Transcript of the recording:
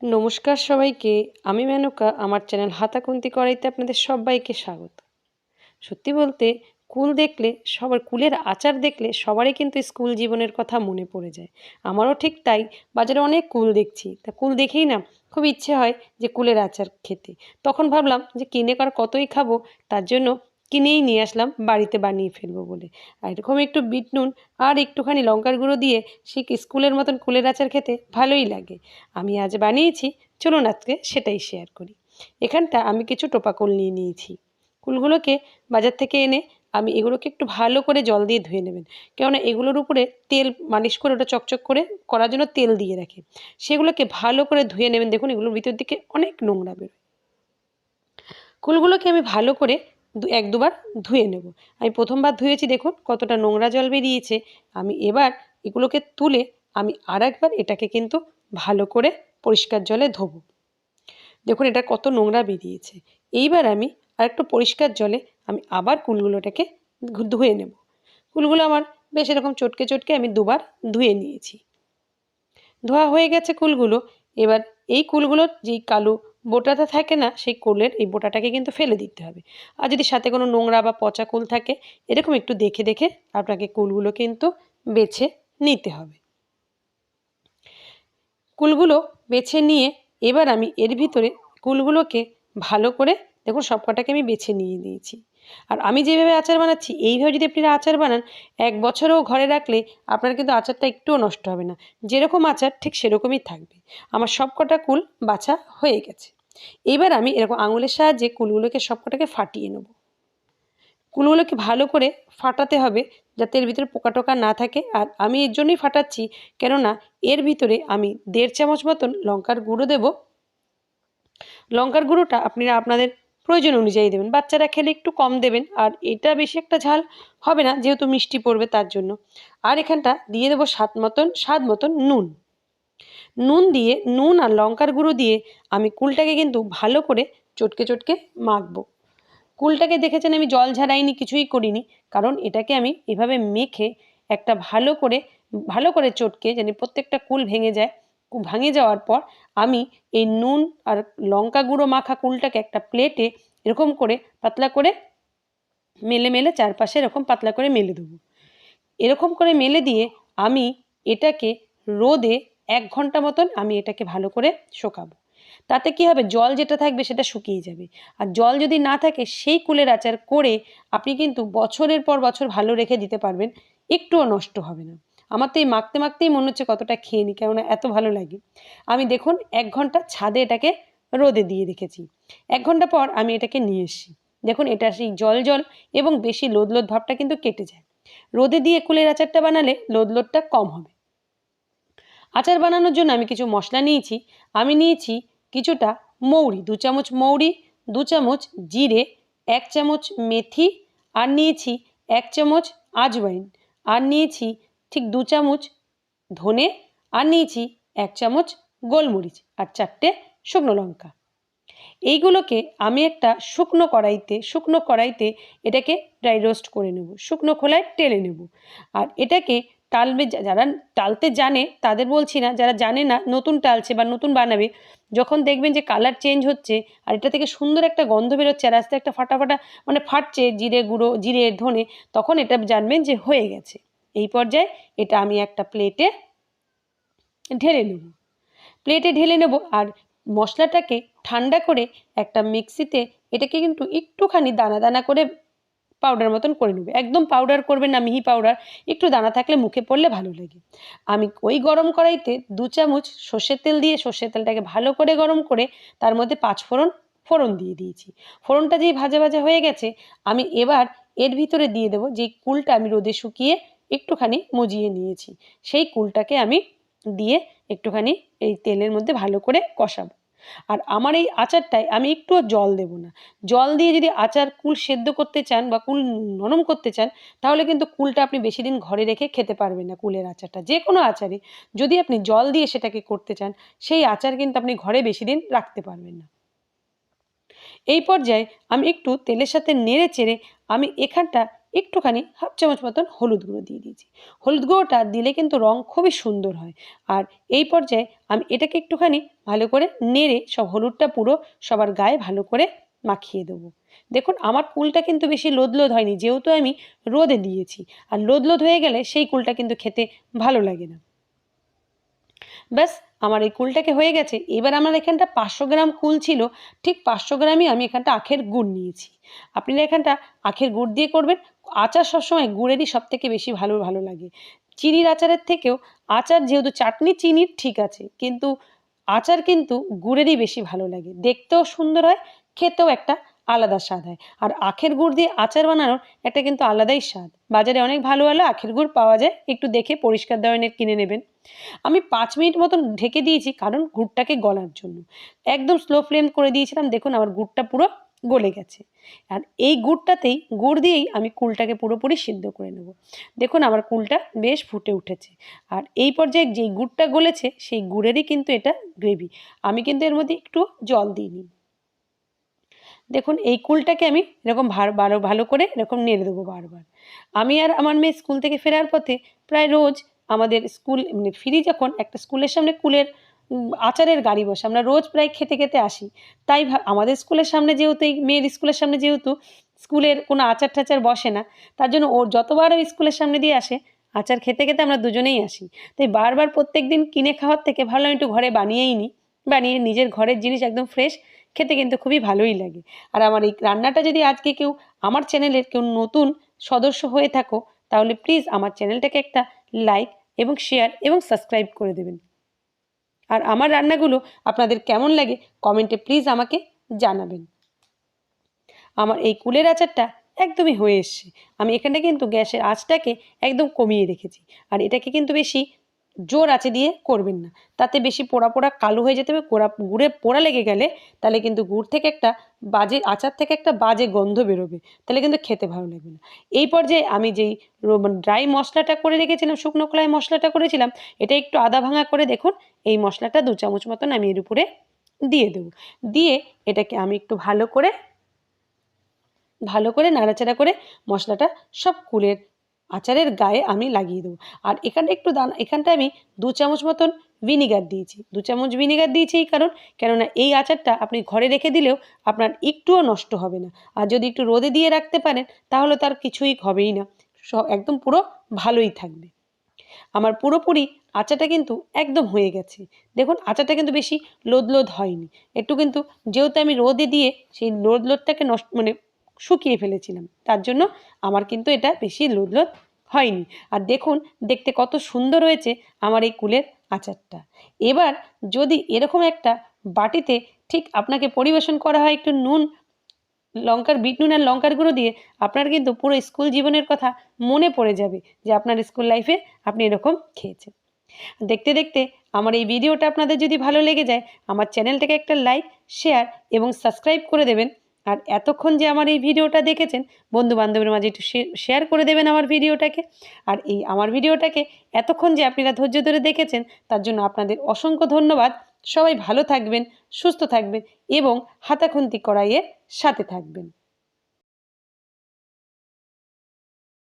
নমস্কার সবাইকে। আমি মেনকা। আমার চ্যানেল হাতাখুন্তি কড়াইতে আপনাদের সব্বাইকে স্বাগত। সত্যি বলতে কুল দেখলে সবার কুলের আচার দেখলে সবারই কিন্তু স্কুল জীবনের কথা মনে পড়ে যায়। আমারও ঠিক তাই। বাজারে অনেক কুল দেখছি। তা কুল দেখেই না খুব ইচ্ছে হয় যে কুলের আচার খেতে। তখন ভাবলাম যে কিনে আর কতই খাবো, তার জন্য কিনেই নিয়ে আসলাম বাড়িতে বানিয়ে ফেলবো বলে। আর এরকম একটু বিট নুন আর একটুখানি লঙ্কার গুঁড়ো দিয়ে সেই স্কুলের মতন কুলের আচার খেতে ভালোই লাগে। আমি আজ বানিয়েছি, চলুন আজকে সেটাই শেয়ার করি। এখানটা আমি কিছু টোপা কুল নিয়ে নিয়েছি। কুলগুলোকে বাজার থেকে এনে আমি এগুলোকে একটু ভালো করে জল দিয়ে ধুয়ে নেবেন। কেননা এগুলোর উপরে তেল মালিশ করে ওটা চকচক করে করার জন্য তেল দিয়ে রাখে। সেগুলোকে ভালো করে ধুয়ে নেবেন। দেখুন এগুলোর ভিতর দিকে অনেক নোংরা বেরোয়। কুলগুলোকে আমি ভালো করে এক দুবার ধুয়ে নেব। আমি প্রথমবার ধুয়েছি, দেখুন কতটা নোংরা জল বেরিয়েছে। আমি এবার এগুলোকে তুলে আমি আরেকবার এটাকে কিন্তু ভালো করে পরিষ্কার জলে ধোবো। দেখুন এটা কত নোংরা বেরিয়েছে। এইবার আমি আরেকটু পরিষ্কার জলে আমি আবার কুলগুলোটাকে ধুয়ে নেব। কুলগুলো আমার বেশ এরকম চটকে চটকে আমি দুবার ধুয়ে নিয়েছি। ধোয়া হয়ে গেছে কুলগুলো। এবার এই কুলগুলোর যেই কালো বোটাটা থাকে না, সেই কুলের এই বোটাটাকে কিন্তু ফেলে দিতে হবে। আর যদি সাথে কোনো নোংরা বা পচা কুল থাকে, এরকম একটু দেখে দেখে আপনাকে কুলগুলো কিন্তু বেছে নিতে হবে। কুলগুলো বেছে নিয়ে এবার আমি এর ভিতরে কুলগুলোকে ভালো করে, দেখুন সব কটাকে আমি বেছে নিয়ে নিয়েছি। আর আমি যেভাবে আচার বানাচ্ছি এইভাবে যদি আপনারা আচার বানান, 1 বছরও ঘরে রাখলে আপনার কিন্তু আচারটা একটুও নষ্ট হবে না। যেরকম আচার ঠিক সেরকমই থাকবে। আমার সব কটা কুল বাছা হয়ে গেছে। এবার আমি এরকম আঙুলের সাহায্যে কুলগুলোকে সব কটাকে ফাটিয়ে নেব। কুলগুলোকে ভালো করে ফাটাতে হবে যাতে এর ভিতরে পোকা টোকা না থাকে। আর আমি এর জন্যই ফাটাচ্ছি, কেননা এর ভিতরে আমি 1.5 চামচ মতন লঙ্কার গুঁড়ো দেব। লঙ্কার গুঁড়োটা আপনারা আপনাদের প্রয়োজন অনুযায়ী দেবেন। বাচ্চারা খেলে একটু কম দেবেন, আর এটা বেশি একটা ঝাল হবে না যেহেতু মিষ্টি পড়বে তার জন্য। আর এখানটা দিয়ে দেবো স্বাদ মতন নুন। নুন দিয়ে, নুন আর লঙ্কার গুঁড়ো দিয়ে আমি কুলটাকে কিন্তু ভালো করে চটকে চটকে মাখবো। কুলটাকে দেখেছেন আমি জল ঝাড়াইনি, কিছুই করিনি, কারণ এটাকে আমি এভাবে মেখে একটা ভালো করে চটকে যেন প্রত্যেকটা কুল ভেঙে যায়। ভেঙে যাওয়ার পর আমি এই নুন আর লঙ্কা গুঁড়ো মাখা কুলটাকে একটা প্লেটে এরকম করে পাতলা করে মেলে মেলে চারপাশে এরকম পাতলা করে মেলে দেবো। এরকম করে মেলে দিয়ে আমি এটাকে রোদে 1 ঘন্টা মতন আমি এটাকে ভালো করে শোকাবো। তাতে কি হবে, জল যেটা থাকবে সেটা শুকিয়ে যাবে। আর জল যদি না থাকে সেই কুলের আচার করে আপনি কিন্তু বছরের পর বছর ভালো রেখে দিতে পারবেন, একটুও নষ্ট হবে না। আমার তো এই মাখতে মাখতেই মনে হচ্ছে কতটা খেয়ে নিই, কেননা এত ভালো লাগে। আমি দেখুন 1 ঘন্টা ছাদে এটাকে রোদে দিয়ে রেখেছি। 1 ঘন্টা পর আমি এটাকে নিয়ে এসেছি। দেখুন এটা সেই জল জল এবং বেশি লোদ লোদ ভাবটা কিন্তু কেটে যায়। রোদে দিয়ে কুলের আচারটা বানালে লোদ লোদটা কম হবে। আচার বানানোর জন্য আমি কিছু মশলা নিয়েছি। আমি নিয়েছি কিছুটা মৌরি, 2 চামচ মৌরি, 2 চামচ জিরে, 1 চামচ মেথি, আর নিয়েছি 1 চামচ আজওয়াইন, আর নিয়েছি ঠিক 2 চামচ ধনে, আর নিয়েছি 1 চামচ গোলমরিচ, আর 4টে শুকনো লঙ্কা। এইগুলোকে আমি একটা শুকনো কড়াইতে এটাকে ড্রাই রোস্ট করে নেব, শুকনো খোলায় টেলে নেব। আর এটাকে যারা টালতে জানে তাদের বলছি না, যারা জানে না নতুন টালছে বা নতুন বানাবে, যখন দেখবেন যে কালার চেঞ্জ হচ্ছে আর এটা থেকে সুন্দর একটা গন্ধ বেরোচ্ছে আর আস্তে একটা ফাটা ফাটা মানে ফাটছে জিরে গুঁড়ো, জিরে ধনে, তখন এটা জানবেন যে হয়ে গেছে। এই পর্যায়ে এটা আমি একটা ঢেলে নেব। প্লেটে ঢেলে নেব আর মশলাটাকে ঠান্ডা করে একটা মিক্সিতে এটাকে কিন্তু একটুখানি দানা দানা করে পাউডার মতন করে নেবে। একদম পাউডার করবেন না, মিহি পাউডার, একটু দানা থাকলে মুখে পড়লে ভালো লাগে। আমি ওই গরম কড়াইতে 2 চামচ সর্ষের তেল দিয়ে সর্ষের তেলটাকে ভালো করে গরম করে তার মধ্যে 5 ফোড়ন দিয়ে দিয়েছি। ফোড়নটা যেই ভাজা ভাজা হয়ে গেছে, আমি এবার এর ভিতরে দিয়ে দেবো যেই কুলটা আমি রোদে শুকিয়ে একটুখানি মজিয়ে নিয়েছি, সেই কুলটাকে আমি দিয়ে একটুখানি এই তেলের মধ্যে ভালো করে কষাবো। আর আমার এই আচারটায় আমি একটুও জল দেব না। জল দিয়ে যদি কুল সেদ্ধ করতে চান বা কুল নরম করতে চান, তাহলে কিন্তু কুলটা আপনি বেশি দিন ঘরে রেখে খেতে পারবেন না। কুলের আচারটা যে কোনো আচারে যদি আপনি জল দিয়ে সেটাকে করতে চান, সেই আচার কিন্তু আপনি ঘরে বেশি দিন রাখতে পারবেন না। এই পর্যায়ে আমি একটু তেলের সাথে নেড়ে চেড়ে আমি এখানটা একটুখানি হাফ চামচ মতন হলুদ গুঁড়ো দিয়ে দিয়েছি। হলুদ গুঁড়োটা দিলে কিন্তু রং খুবই সুন্দর হয়। আর এই পর্যায়ে আমি এটাকে একটুখানি ভালো করে নেড়ে সব হলুদটা পুরো সবার গায়ে ভালো করে মাখিয়ে দেবো। দেখুন আমার কুলটা কিন্তু বেশি লোদ হয়নি, যেহেতু আমি রোদে দিয়েছি। আর লোদ হয়ে গেলে সেই কুলটা কিন্তু খেতে ভালো লাগে না। ব্যাস আমার এই কুলটাকে হয়ে গেছে। এবার আমার এখানটা 500 গ্রাম কুল ছিল, ঠিক 500 গ্রামই আমি এখানটা আখের গুড় নিয়েছি। আপনারা এখানটা আখের গুড় দিয়ে করবেন। আচার সবসময় গুড়েরই সবথেকে বেশি ভালো লাগে। চিনির আচারের থেকেও আচার, যেহেতু চাটনি চিনির ঠিক আছে, কিন্তু আচার কিন্তু গুড়েরই বেশি ভালো লাগে। দেখতেও সুন্দর হয়, খেতেও একটা আলাদা স্বাদ হয়। আর আখের গুড় দিয়ে আচার বানানোর একটা কিন্তু আলাদাই স্বাদ। বাজারে অনেক ভালো আখের গুড় পাওয়া যায়, একটু দেখে পরিষ্কার ধরনের কিনে নেবেন। আমি 5 মিনিট মতন ঢেকে দিয়েছি, কারণ গুড়টাকে গলার জন্য। একদম স্লো ফ্লেম করে দিয়েছিলাম। দেখুন আমার গুড়টা পুরো গলে গেছে। আর এই গুড় দিয়েই আমি কুলটাকে পুরোপুরি সিদ্ধ করে নেব। দেখুন আমার কুলটা বেশ ফুটে উঠেছে। আর এই পর্যায়ে যেই গুড়টা গলেছে সেই গুড়েরই কিন্তু এটা গ্রেভি। আমি কিন্তু এর মধ্যে একটু জল দিইনি। দেখুন এই কুলটাকে আমি এরকম ভালো করে এরকম নেড়ে দেবো বারবার। আমি আর আমার মেয়ে স্কুল থেকে ফেরার পথে প্রায় রোজ আমাদের স্কুল মানে ফিরি যখন, একটা স্কুলের সামনে কুলের আচারের গাড়ি বসে। আমরা রোজ প্রায় খেতে আসি। তাই আমাদের স্কুলের সামনে যেহেতু, এই মেয়ের স্কুলের সামনে যেহেতু স্কুলের কোনো আচার-টাচার বসে না, তার জন্য ওর যতবার ওই স্কুলের সামনে দিয়ে আসে, আচার খেতে আমরা দুজনেই আসি। তাই বারবার প্রত্যেকদিন কিনে খাওয়ার থেকে ভাবলাম একটু ঘরে বানিয়েই নিই। বানিয়ে নিজের ঘরের জিনিস একদম ফ্রেশ, খেতে কিন্তু খুবই ভালোই লাগে। আর আমার এই রান্নাটা যদি আজকে কেউ, আমার চ্যানেলের কেউ নতুন সদস্য হয়ে থাকো, তাহলে প্লিজ আমার চ্যানেলটাকে একটা লাইক এবং শেয়ার এবং সাবস্ক্রাইব করে দেবেন। আর আমার রান্নাগুলো আপনাদের কেমন লাগে কমেন্টে প্লিজ আমাকে জানাবেন। আমার এই কুলের আচারটা একদমই হয়ে এসছে। আমি এখানটা কিন্তু গ্যাসের আঁচটাকে একদম কমিয়ে রেখেছি। আর এটাকে কিন্তু বেশি জোর আঁচে দিয়ে করবেন না, তাতে বেশি পোড়া কালো হয়ে যেতে হবে। গুড়ে পোড়া লেগে গেলে তাহলে কিন্তু গুড় থেকে একটা বাজে, আচার থেকে একটা বাজে গন্ধ বেরোবে, তাহলে কিন্তু খেতে ভালো লাগবে না। এই পর্যায়ে আমি যেই ড্রাই মশলাটা করে রেখেছিলাম, শুকনো কলাই মশলাটা করেছিলাম, এটা একটু আদা ভাঙা করে দেখুন এই মশলাটা 2 চামচ মতন আমি এর উপরে দিয়ে দেবো। দিয়ে এটাকে আমি একটু ভালো করে নাড়াচাড়া করে মশলাটা সব কুলের আচারের গায়ে আমি লাগিয়ে দেবো। আর এখানটা একটু এখানটায় আমি 2 চামচ মতন ভিনিগার দিয়েছি। 2 চামচ ভিনিগার দিয়েছি এই কেননা এই আচারটা আপনি ঘরে রেখে দিলেও আপনার একটুও নষ্ট হবে না। আর যদি একটু রোদে দিয়ে রাখতে পারেন তাহলে তার কিছুই হবেই না, একদম পুরো ভালোই থাকবে। আমার পুরোপুরি আচারটা কিন্তু একদম হয়ে গেছে। দেখুন আচারটা কিন্তু বেশি লোদ হয়নি। একটু কিন্তু, যেহেতু আমি রোদে দিয়ে সেই লোদটাকে মানে শুকিয়ে ফেলেছিলাম, তার জন্য আমার কিন্তু এটা বেশি লোদ হয়নি। আর দেখুন দেখতে কত সুন্দর হয়েছে আমার এই কুলের আচারটা। এবার যদি এরকম একটা বাটিতে ঠিক আপনাকে পরিবেশন করা হয় একটু বিট নুন আর লঙ্কার গুঁড়ো দিয়ে, আপনার কিন্তু পুরো স্কুল জীবনের কথা মনে পড়ে যাবে যে আপনার স্কুল লাইফে আপনি এরকম খেয়েছেন। দেখতে আমার এই ভিডিওটা আপনাদের যদি ভালো লেগে যায়, আমার চ্যানেলটাকে একটা লাইক, শেয়ার এবং সাবস্ক্রাইব করে দেবেন। আর এতক্ষণ যে আমার এই ভিডিওটা দেখেছেন, বন্ধু-বান্ধবের মাঝে একটু শেয়ার করে দেবেন আমার ভিডিওটাকে। আর এই আমার ভিডিওটাকে এতক্ষণ যে আপনারা ধৈর্য ধরে দেখেছেন, তার জন্য আপনাদের অসংখ্য ধন্যবাদ। সবাই ভালো থাকবেন, সুস্থ থাকবেন এবং হাতাখুন্তি কড়াইয়ের সাথে থাকবেন।